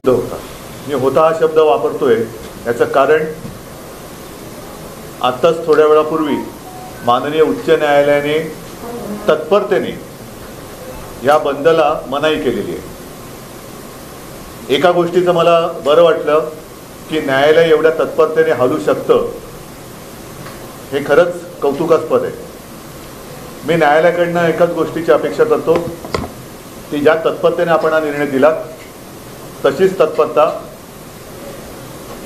होता. मी होता हा शब्द वापरतोय याचं कारण आत्ताच थोड्या वेळापूर्वी माननीय उच्च न्यायालयाने तत्परतेने या बंदला मनाई केलेली आहे. एका गोष्टीचं मला बरं वाटलं की न्यायालय एवढ्या तत्परतेने हलू शकतं, हे खरंच कौतुकास्पद आहे. मी न्यायालयाकडनं एकाच गोष्टीची अपेक्षा करतो की ज्या तत्परतेने आपण हा निर्णय दिला तशीच तत्परता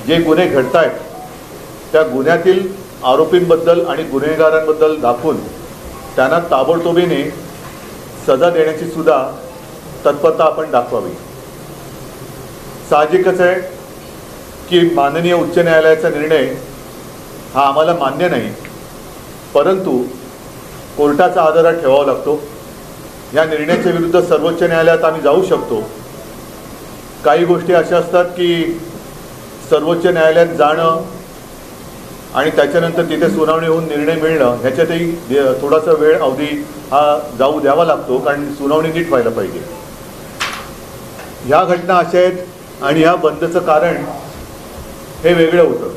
जे गुन्हे घडत आहेत त्या गुन्ह्यातील आरोपींबद्दल आणि गुन्हेगारांबद्दल दाखवून त्यांना ताबडतोबीने सजा देण्याची सुद्धा तत्परता आपण दाखवावी. साहजिकच आहे की माननीय उच्च न्यायालयाचा निर्णय हा आम्हाला मान्य नाही, परंतु कोर्टाचा आदर ठेवावा लागतो. या निर्णयाच्या विरुद्ध सर्वोच्च न्यायालयात आम्ही जाऊ शकतो. काही गोष्टी अशा असतात की सर्वोच्च न्यायालयात जाणं आणि त्याच्यानंतर तिथे सुनावणी होऊन निर्णय मिळणं ह्याच्यातही थोडासा वेळ अवधी हा जाऊ द्यावा लागतो, कारण सुनावणी नीट व्हायला पाहिजे. ह्या घटना अशा आहेत आणि ह्या बंदचं कारण हे वेगळं होतं.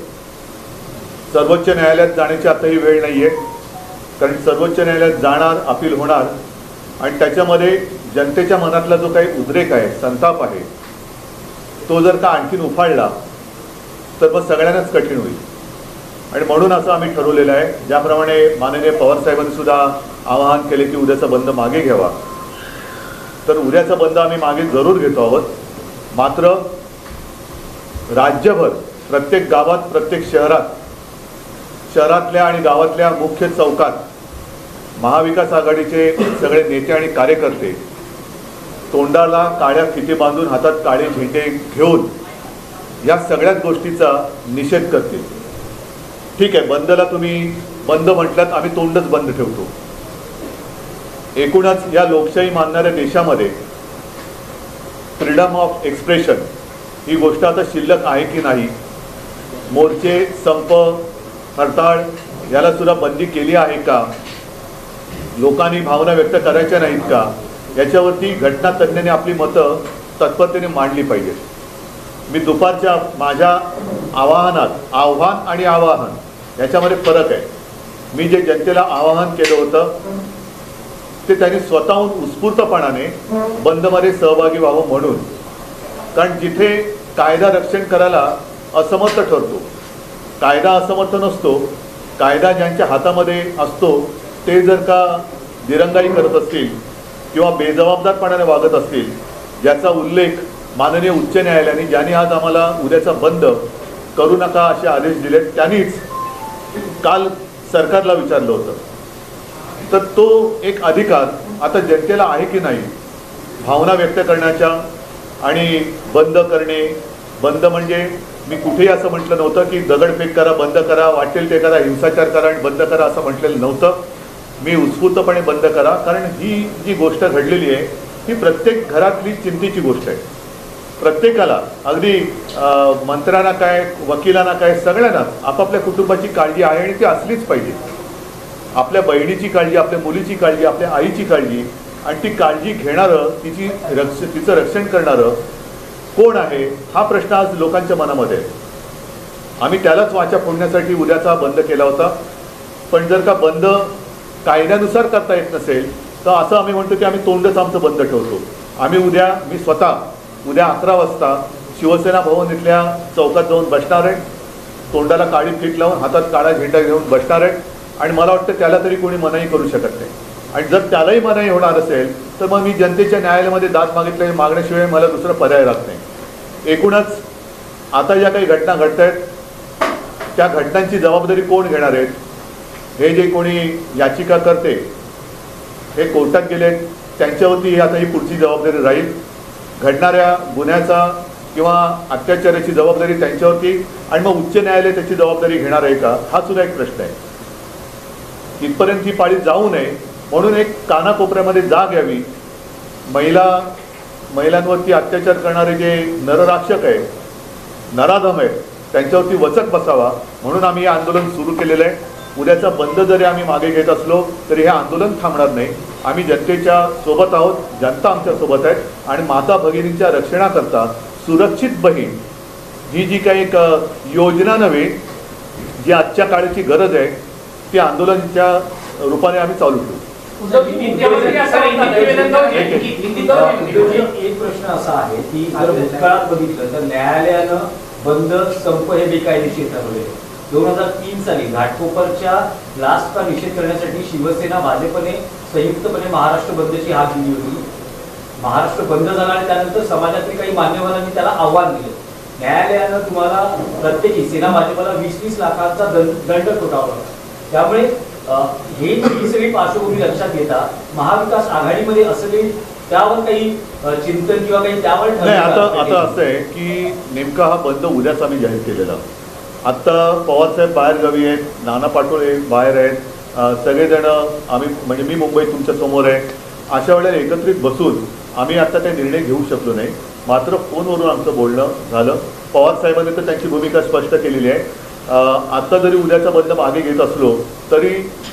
सर्वोच्च न्यायालयात जाण्याची आताही वेळ नाही आहे, कारण सर्वोच्च न्यायालयात जाणार, अपील होणार आणि त्याच्यामध्ये जनतेच्या मनातला जो काही उद्रेक आहे, संताप आहे, तो जर का आणखीन उफाळला तर मग सगळ्यांनाच कठीण होईल. आणि म्हणून असं आम्ही ठरवलेलं आहे, ज्याप्रमाणे माननीय पवारसाहेबांनी सुद्धा आवाहन केले की उद्याचा बंद मागे घ्यावा, तर उद्याचा बंद आम्ही मागे जरूर घेतो आहोत. मात्र राज्यभर प्रत्येक गावात, प्रत्येक शहरातल्या आणि गावातल्या मुख्य चौकात महाविकास आघाडीचे सगळे नेते आणि कार्यकर्ते तोंडाला काळ्या फिती बांधून हातात काळे झेंडे घेऊन या सगळ्याच गोष्टीचा निषेध करतील. ठीक आहे, बंदला तुम्ही बंद म्हटलात, आम्ही तोंडच बंद ठेवतो. एकूणच या लोकशाही मानणाऱ्या देशामध्ये फ्रीडम ऑफ एक्सप्रेशन ही गोष्ट आता शिल्लक आहे की नाही, मोर्चे, संप, हरताळ याला सुद्धा बंदी केली आहे का, लोकांनी भावना व्यक्त करायच्या नाहीत का, याच्यावरती घटनातज्ञांनी आपली मतं तत्परतेने मांडली पाहिजेत. मी दुपारच्या माझ्या आव्हान आणि आवाहन याच्यामध्ये फरक आहे. मी जे जनतेला आवाहन केलं होतं ते त्यांनी स्वतःहून उत्स्फूर्तपणाने बंदमध्ये सहभागी व्हावं म्हणून, कारण जिथे कायदा रक्षण करायला असमर्थ ठरतो, कायदा असमर्थ नसतो, कायदा ज्यांच्या हातामध्ये असतो ते जर का दिरंगाई करत असतील किंवा बेजबाबदारपणाने वागत असतील, ज्याचा उल्लेख माननीय उच्च न्यायालयाने, ज्यांनी आज आम्हाला उद्याचा बंद करू नका असे आदेश दिलेत, त्यांनीच काल सरकारला विचारलं होतं. तर तो एक अधिकार आता जनतेला आहे की नाही भावना व्यक्त करण्याच्या आणि बंद करणे. बंद म्हणजे मी कुठेही असं म्हटलं नव्हतं की दगडफेक करा, बंद करा, वाटेल ते करा, हिंसाचार करा आणि बंद करा असं म्हटलेलं नव्हतं. मी उत्स्फूर्तपणे बंद करा, कारण ही जी गोष्ट घडलेली आहे ही प्रत्येक घरातली चिंतेची गोष्ट आहे. प्रत्येकाला, अगदी मंत्र्यांना काय, वकिलांना काय, सगळ्यांना आपापल्या कुटुंबाची काळजी आहे आणि ती असलीच पाहिजे. आपल्या बहिणीची काळजी, आपल्या मुलीची काळजी, आपल्या आईची काळजी, आणि ती काळजी घेणारं, तिचं रक्षण करणारं कोण आहे हा प्रश्न आज लोकांच्या मनामध्ये आहे. आम्ही त्यालाच वाचा फोडण्यासाठी उद्याचा बंद केला होता. पण जर का बंद कायद्यानुसार करता येत नसेल तर असं आम्ही म्हणतो की आम्ही तोंडच आमचं बंद ठेवतो. मी स्वतः उद्या 11 वाजता शिवसेना भवन इथल्या चौकात जाऊन बसणार आहे, तोंडाला काळी फीत लावून हातात काळा झेंडा घेऊन बसणार आहे. आणि मला वाटतं त्याला तरी कोणी मनाई करू शकत नाही. आणि जर त्यालाही मनाई होणार असेल तर मग मी जनतेच्या न्यायालयामध्ये दाद मागण्याशिवाय मला दुसरा पर्याय राहत नाही. एकूणच आता ज्या काही घटना घडत आहेत त्या घटनांची जबाबदारी कोण घेणार आहेत, हे जे कोणी याचिका करते हे कोर्टात गेले त्यांच्यावरती आता ही पुढची जबाबदारी राहील. घडणाऱ्या गुन्ह्याचा किंवा अत्याचाराची जबाबदारी त्यांच्यावरती, आणि मग उच्च न्यायालय त्याची जबाबदारी घेणार आहे का, हा सुद्धा एक प्रश्न आहे. इथपर्यंत ही पाळी जाऊ नये म्हणून एक कानाकोपऱ्यामध्ये जाग यावी. महिलांवरती अत्याचार करणारे जे नरराक्षक आहे, नराधम आहे, त्यांच्यावरती वचक बसावा म्हणून आम्ही हे आंदोलन सुरू केलेलं आहे. उद्याचा बंद जरी आम्ही मागे घेत असलो तरी हे आंदोलन थांबणार नाही. आम्ही जनतेच्या सोबत आहोत, जनता आमच्या सोबत आहे आणि माता भगिनींच्या रक्षणाकरता सुरक्षित बहीण ही जी काही एक योजना नव्हे, जी आजच्या काळाची गरज आहे, ती आंदोलनाच्या रूपाने आम्ही चालू ठेवू. एक प्रश्न असा आहे की जर भूतकाळात बघितलं तर न्यायालयानं बंद संप हे बेकायदेशीर ठरवले. 2003 साली घाटकोपरच्या ब्लास्टचा निषेध करण्यासाठी शिवसेना भाजपने संयुक्तपणे महाराष्ट्र बंदची हाक दिली होती. महाराष्ट्र बंद झाला आणि त्यानंतर समाजातील काही मान्यवरांनी त्याला आव्हान दिलं. न्यायालयानं तुम्हाला प्रत्येकी सेना भाजपला 20-20 लाखांचा दंड ठोठावला. त्यामुळे ही सगळी पार्श्वभूमी लक्षात घेता महाविकास आघाडीमध्ये असं त्यावर काही चिंतन किंवा काही त्यावर नाही. आता असं आहे की नेमका हा बंद उद्याच आम्ही जाहीर केलेला. आत्ता पवारसाहेब बाहेर गावी आहेत, नाना पाटोळे बाहेर आहेत, सगळेजण आम्ही म्हणजे मी मुंबईत तुमच्या समोर आहे. अशा वेळेला एकत्रित बसून आम्ही आता काही निर्णय घेऊ शकलो नाही. मात्र फोनवरून आमचं बोलणं झालं. पवारसाहेबांनी तर त्यांची भूमिका स्पष्ट केलेली आहे. आत्ता जरी उद्याचा बंद मागे घेत असलो तरी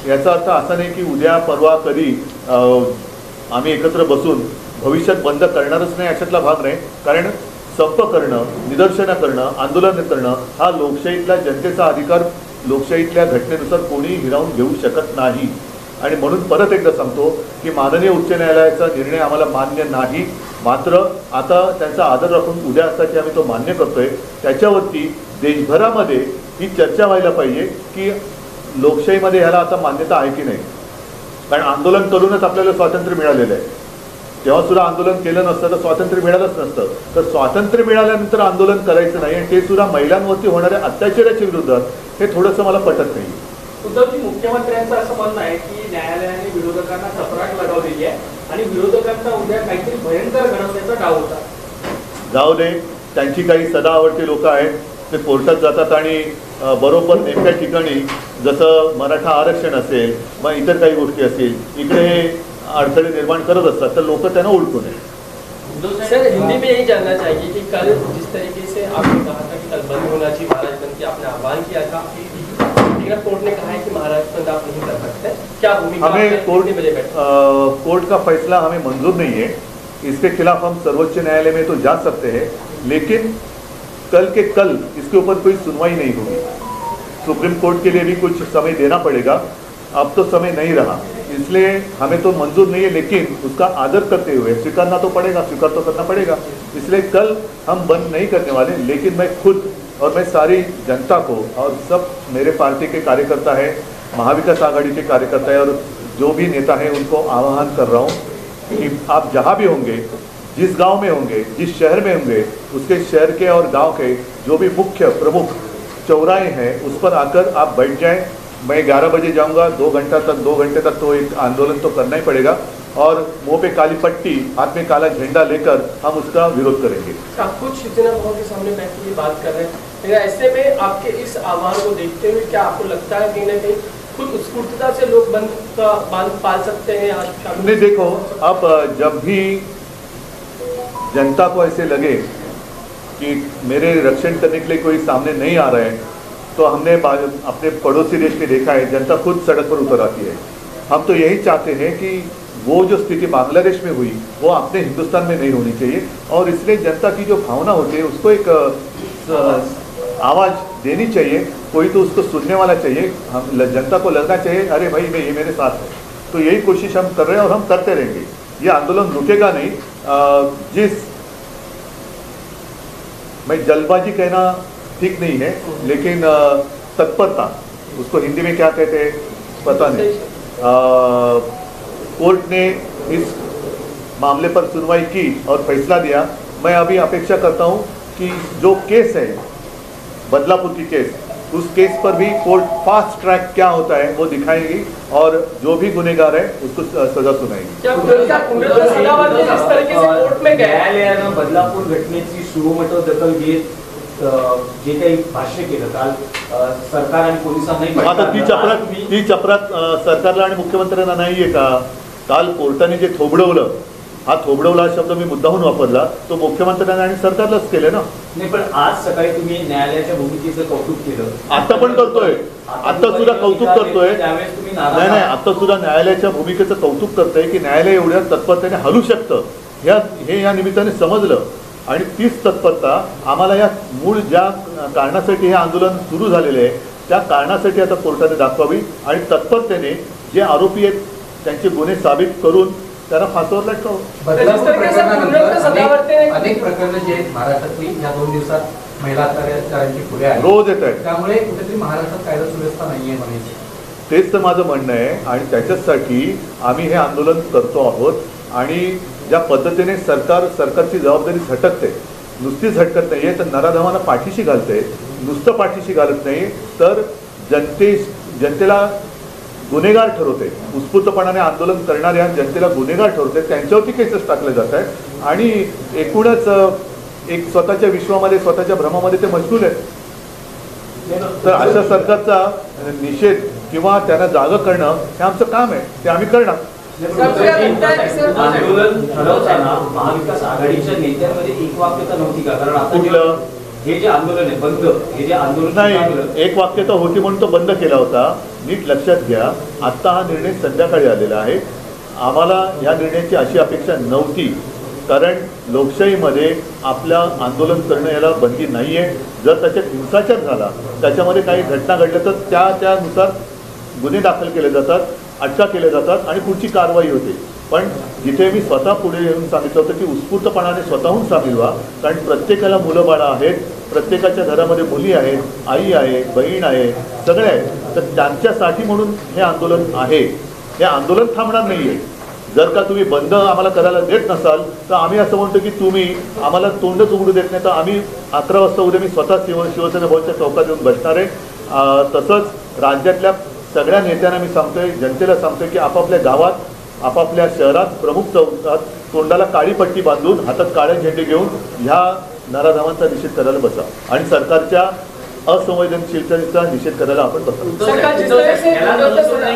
याचा अर्थ असा नाही की उद्या परवा कधी आम्ही एकत्र बसून भविष्यात बंद करणारच नाही अशातला भाग नाही. कारण संप करणं, निदर्शनं करणं, आंदोलन करणं हा लोकशाहीतला जनतेचा अधिकार लोकशाहीतल्या घटनेनुसार कोणीही हिरावून घेऊ शकत नाही. आणि म्हणून परत एकदा सांगतो की माननीय उच्च न्यायालयाचा निर्णय आम्हाला मान्य नाही. मात्र आता त्यांचा आदर राखून उद्या असताची आम्ही तो मान्य करतोय. त्याच्यावरती देशभरामध्ये ही चर्चा व्हायला पाहिजे की लोकशाहीमध्ये ह्याला आता मान्यता आहे की नाही. कारण आंदोलन करूनच आपल्याला स्वातंत्र्य मिळालेलं आहे. तेव्हा सुद्धा आंदोलन केलं नसतं तर स्वातंत्र्य मिळालंच नसतं. तर स्वातंत्र्य मिळाल्यानंतर आंदोलन करायचं नाही आणि ते सुद्धा महिलांवरती होणाऱ्या अत्याचाराच्या विरोधात हे थोडंसं मला पटत नाही. उद्धवजी, मुख्यमंत्र्यांचं असं म्हणणं आहे की न्यायालयाने विरोधकांना चपराक लगावलेली आहे आणि विरोधकांचा उद्या काहीतरी भयंकर घडवण्याचा डाव होता. जाऊ दे, त्यांची काही सदा आवडती लोक आहेत, ते कोर्टात जातात आणि बरोबर नेमक्या ठिकाणी जसं मराठा आरक्षण असेल मग इतर काही गोष्टी असतील इकडे अडथळे निर्माण करत असतात, तर लोक त्यांना उलटू नये. सर, हिंदी में यही जानना चाहिए कि कल जिस तरीके से आपने कहा था कि कल बंद होना चाहिए महाराज बंद की आपने आह्वान किया था, लेकिन कोर्ट ने कहा है कि महाराज बंद आप नहीं कर सकते. क्या भूमिका हमें कोर्ट का फैसला हमें मंजूर नहीं है. इसके खिलाफ हम सर्वोच्च न्यायालय में तो जा सकते हैं, लेकिन कल के कल इसके ऊपर कोई सुनवाई नहीं होगी. सुप्रीम कोर्ट के लिए भी कुछ समय देना पड़ेगा. अब तो समय नहीं रहा, इसलिए हमें तो मंजूर नहीं है, लेकिन उसका आदर करते हुए स्वीकारना तो पड़ेगा, स्वीकार तो करना पड़ेगा. इसलिए कल हम बंद नहीं करने वाले. लेकिन मैं खुद और मैं सारी जनता को और सब मेरे पार्टी के कार्यकर्ता है, महाविकास आघाड़ी के कार्यकर्ता है और जो भी नेता है उनको आह्वान कर रहा हूँ कि आप जहाँ भी होंगे, जिस गांव में होंगे, जिस शहर में होंगे, उसके शहर के और गांव के जो भी मुख्य प्रमुख चौराहे हैं उस पर आकर आप बैठ जाएं. मैं 11 बजे जाऊंगा. 2 घंटे तक तो एक आंदोलन तो करना ही पड़ेगा और मुंह पे काली पट्टी, हाथ में काला झंडा लेकर हम उसका विरोध करेंगे. आप खुद शिवसेना भवन के सामने बैठ के बात कर रहे हैं, लेकिन ऐसे में आपके इस आह्वान को देखते हुए क्या आपको लगता है कहीं ना कहीं खुद स्फूर्तता से लोग बंद का बांध पाल सकते हैं? आज नहीं, देखो, अब जब भी जनता को ऐसे लगे कि मेरे रक्षण करने के लिए कोई सामने नहीं आ रहा है, तो हमने अपने पड़ोसी देश में देखा है जनता खुद सड़क पर उतर आती है. हम तो यही चाहते हैं कि वो जो स्थिति बांग्लादेश में हुई वो अपने हिंदुस्तान में नहीं होनी चाहिए. और इसलिए जनता की जो भावना होती है उसको एक आवाज़ देनी चाहिए. कोई तो उसको सुनने वाला चाहिए. हम जनता को लगना चाहिए अरे भाई ये मेरे साथ है. तो यही कोशिश हम कर रहे हैं और हम करते रहेंगे. ये आंदोलन रुकेगा नहीं. मैं जल्दबाजी कहना ठीक नहीं है, लेकिन तत्परता, उसको हिंदी में क्या कहते हैं पता नहीं. कोर्ट ने इस मामले पर सुनवाई की और फैसला दिया. मैं अभी अपेक्षा करता हूं कि जो केस है बदलापुर की केस, उस केस पर भी कोर्ट फास्ट ट्रैक क्या होता है वो दिखाएगी और जो भी गुनेगार है उसको सजा सुनाएगी. न्यायालयानं बदलापूर घटनेची सुमोटो दखल घेत जे काही भाष्य केलं काल सरकार आणि पोलिसांनाही. आता ती चपरात सरकारला आणि मुख्यमंत्र्यांना नाहीये का? काल कोर्टाने जे थोबडवलं, हा थोबडवला शब्द मी मुद्दाहून वापरला, तो मुख्यमंत्र्यांना आणि सरकारलाच केलं ना. नाही, पण आज सकाळी तुम्ही न्यायालयाच्या भूमिकेचं कौतुक केलं. आता पण करतोय, आता सुद्धा कौतुक करतोय. नाही, आता सुद्धा न्यायालयाच्या भूमिकेचं कौतुक करतोय की न्यायालय एवढ्या तत्परतेने हलू शकतं. हे या निमित्ताने समजलं आणि तीच तत्परता आम्हाला या मूळ ज्या कारणासाठी हे आंदोलन सुरू झालेले आहे त्या कारणासाठी आता कोर्टाने दाखवावी आणि तत्परतेने जे आरोपी आहेत त्यांचे गुन्हे साबित करून त्यांना फासावर लटकावं. बदलापूर प्रकरणानंतर अनेक प्रकरणं जे आहेत महाराष्ट्रातली या 2 दिवसात महिला अत्याचारांची पुढे आहेत, रोज येत आहेत. त्यामुळे कुठेतरी महाराष्ट्रात कायदा सुव्यवस्था नाहीये म्हणायचं. तेच तर माझं म्हणणं आहे आणि त्याच्यासाठी आम्ही हे आंदोलन करतो आहोत. आणि ज्या पद्धतीने सरकारची जबाबदारी झटकते, नुसती झटकत नाही आहे तर नराधमांना पाठीशी घालते. नुसतं पाठीशी घालत नाही तर जनतेला गुन्हेगार ठरवते. उत्स्फूर्तपणाने आंदोलन करणाऱ्या जनतेला गुन्हेगार ठरवते. त्यांच्यावरती केसेस टाकले जात आहेत आणि एकूणच एक स्वतःच्या विश्वामध्ये स्वतःच्या भ्रमामध्ये ते मशगूल आहेत. तर अशा सरकारचा निषेध किंवा त्यांना जागं करणं हे आमचं काम आहे, ते आम्ही करणार. आंदोलन ठरवताना महाविकास आघाडीच्या नेत्यांमध्ये एक वाक्यता नव्हती का? कारण आता कुठलं हे जे आंदोलन आहे बंद, हे जे आंदोलन नाही, एक वाक्यता होती म्हणून तो बंद केला होता. नीट लक्षात घ्या, आत्ता हा निर्णय संध्याकाळी आलेला आहे. आम्हाला या निर्णयाची अशी अपेक्षा नव्हती, कारण लोकशाहीमध्ये आपल्या आंदोलन करणं याला बंदी नाही आहे. जर त्याच्यात हिंसाचार झाला, त्याच्यामध्ये काही घटना घडल्या तर त्यानुसार गुन्हे दाखल केले जातात, अटका केल्या जातात आणि पुढची कारवाई होते. पण जिथे मी स्वतः पुढे येऊन सांगितलं होतं की उत्स्फूर्तपणाने स्वतःहून सामील व्हा, कारण प्रत्येकाला मुलं बाळं आहेत, प्रत्येकाच्या घरामध्ये मुली आहेत, आई आहे, बहीण आहे, सगळे आहेत. तर त्यांच्यासाठी म्हणून हे आंदोलन आहे. हे आंदोलन थांबणार नाही आहे. जर का तुम्ही बंद आम्हाला करायला देत नसाल तर आम्ही असं म्हणतो की तुम्ही आम्हाला तोंडच उघडू देत नाही तर आम्ही 11 वाजता उद्या मी स्वतः शिवसेना भवनच्या चौकात येऊन बसणार आहे. तसंच राज्यातल्या सगळ्या नेत्यांना मी सांगतोय, जनतेला सांगतोय की आपापल्या गावात, आपापल्या शहरात, प्रमुख चौकात तोंडाला काळी पट्टी बांधून हातात काळे झेंडे घेऊन ह्या नराधमांचा निषेध करायला बसा आणि सरकारच्या असंवेदनशीलतेचा निषेध करायला आपण बसा.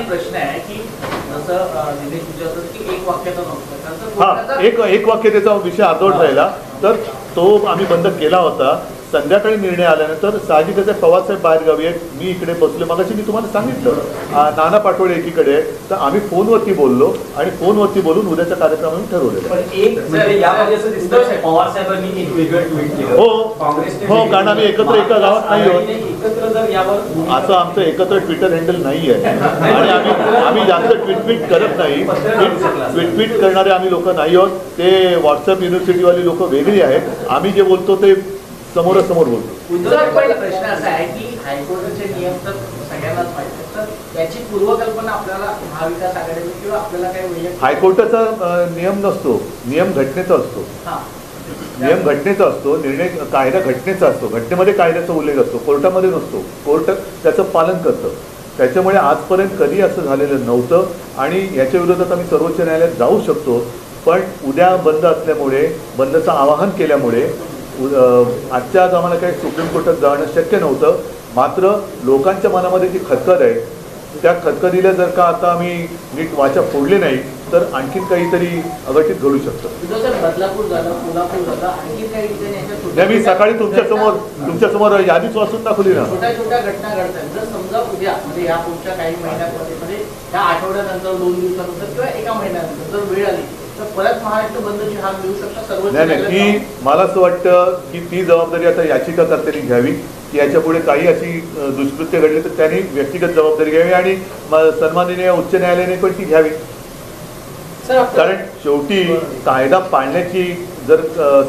प्रश्न आहे की जसं दिनेश विचारतो की एक वाक्याचा नव्हता, हा एक वाक्यतेचा विषय अर्धवट राहिला तर तो आम्ही बंद केला होता. संध्याकाळी निर्णय आल्यानंतर साहजिकच पवारसाहेब बाहेरगावी आहेत, मी इकडे बसलो. मगाशी मी तुम्हाला सांगितलं नाना पाटोळे एकीकडे, तर आम्ही फोनवरती बोललो आणि फोनवरती बोलून उद्याचा कार्यक्रम आम्ही ठरवलेला. पवार साहेबांनी एक वेगळं ट्विट केलं. हो, कारण आम्ही एकत्र एका गावात नाही आहोत. असं आमचं एकत्र ट्विटर हँडल नाही आहे आणि आम्ही जास्त ट्विट करत नाही. ट्विट करणारे आम्ही लोक नाही आहोत. ते व्हॉट्सअप युनिव्हर्सिटीवाली लोक वेगळी आहेत. आम्ही जे बोलतो ते समोरासमोर बोलतो. प्रश्न असा आहे की हायकोर्टाचे नियम तर सगळ्यांनाच माहिती, तर याची पूर्वकल्पना आपल्याला महाविकास आघाडीने किंवा आपल्याला काही हायकोर्टाचा नियम नसतो, नियम घटनेचा असतो. नियम घटनेचा असतो, निर्णय कायदा घटनेचा असतो. घटनेमध्ये कायद्याचा उल्लेख असतो, कोर्टामध्ये नसतो. कोर्ट त्याचं पालन करतं. त्याच्यामुळे आजपर्यंत कधी असं झालेलं नव्हतं आणि याच्या विरोधात आम्ही सर्वोच्च न्यायालयात जाऊ शकतो. पण उद्या बंद असल्यामुळे, बंदचं आवाहन केल्यामुळे आजच्या आज आम्हाला काही सुप्रीम कोर्टात जाणं शक्य नव्हतं. मात्र लोकांच्या मनामध्ये जी खदखद आहे त्या खदखदीला जर का आता आम्ही नीट वाचा फोडले नाही तर आणखीन काहीतरी अघटित घडू शकतं. बदलापूर झालं, कोल्हापूर झालं, आणखी काही मी सकाळी तुमच्यासमोर यादीच वाचून दाखवली ना. छोट्या छोट्या घटना घडतात. जर समजा उद्या म्हणजे या पुढच्या काही महिन्यांमध्ये म्हणजे या आठवड्यानंतर 2 दिवसानंतर किंवा एका महिन्यानंतर जर वेळ आली तर परत महाराष्ट्र बंदची हाक देऊ शकता सर्वोच्च नाही, ती मला असं वाटतं की ती जबाबदारी आता याचिकाकर्त्यांनी घ्यावी की याच्यापुढे काही अशी दुष्कृत्य घडली तर त्यांनी व्यक्तिगत जबाबदारी घ्यावी आणि सन्माननीय उच्च न्यायालयाने पण ती घ्यावी. कारण शेवटी कायदा पाळण्याची जर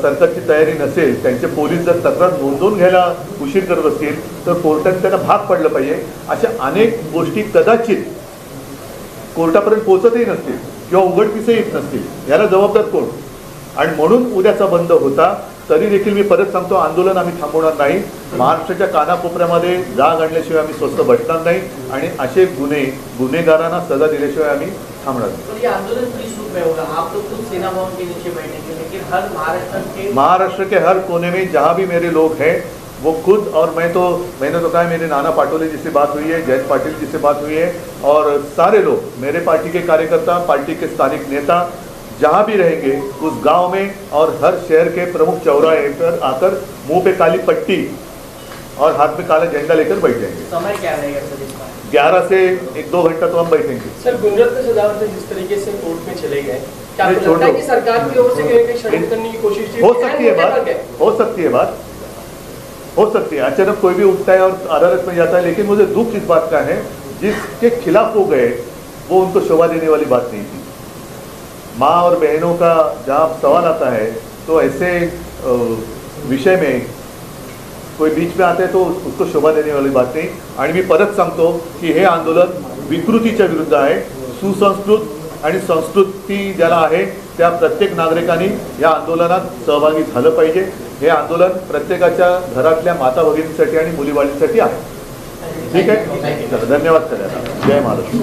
सरकारची तयारी नसेल, त्यांचे पोलीस जर तक्रार नोंदवून घ्यायला उशीर करत असतील तर कोर्टाने त्यांना भाग पडलं पाहिजे. अशा अनेक गोष्टी कदाचित कोर्टापर्यंत पोहोचतही नसतील किंवा उघडकीसही येत नसतील. याला जबाबदार कोण? आणि म्हणून उद्याचा बंद होता. तरी देखील मी परत सांगतो, आंदोलन आम्ही थांबवणार नाही. महाराष्ट्राच्या कानाकोपऱ्यामध्ये जाग आणल्याशिवाय आम्ही स्वस्थ बसणार नाही आणि असे गुन्हेगारांना सजा दिल्याशिवाय आम्ही थांबणार नाही. आंदोलन आप लोग खुद सेना भवन के नीचे बैठेंगे, लेकिन हर महाराष्ट्र के हर कोने में जहाँ भी मेरे लोग हैं वो खुद, और मैंने तो कहा मेरे नाना पाटोले जी से बात हुई है, जयंत पाटिल जी से बात हुई है और सारे लोग मेरे पार्टी के कार्यकर्ता, पार्टी के स्थानिक नेता जहाँ भी रहेंगे उस गांव में और हर शहर के प्रमुख चौराहे पर आकर मुंह पे काली पट्टी और हाथ में काला झंडा लेकर बैठ जाएंगे. समय क्या रहेगा सर इसका? 11 से 1-2 घंटा तो हम बैठेंगे। सर गुणरत्न सदावर्ते जिस तरीके से कोर्ट में चले गए, क्या नहीं, आपको लगता है छोड़ कि दो। सरकार की ओर से कहीं कहीं षड्यंत्र करने की कोशिश की? हो सकती है क्या बात, है? हो सकती है बात, हो सकती है। अचानक कोई भी उठता है और अदालत में जाता है, लेकिन मुझे दुख इस बात का है जिसके खिलाफ वो गए वो उनको शोभा देने वाली बात नहीं थी। माँ और बहनों का जहाँ सवाल आता है तो ऐसे विषय में कोई बीच में आता है तो उसको शोभा देने वाली बात नाही। आणि मी परत सांगतो की हे आंदोलन विकृतीच्या विरुद्ध आहे। सुसंस्कृत आणि संस्कृती ज्याला आहे त्या प्रत्येक नागरिकांनी या आंदोलनात सहभागी झालं पाहिजे। हे आंदोलन प्रत्येकाच्या घरातल्या माता भगिनींसाठी आणि मुलीबाळींसाठी आहे। ठीक आहे, चला धन्यवाद सगळ्यांना। जय महाराष्ट्र।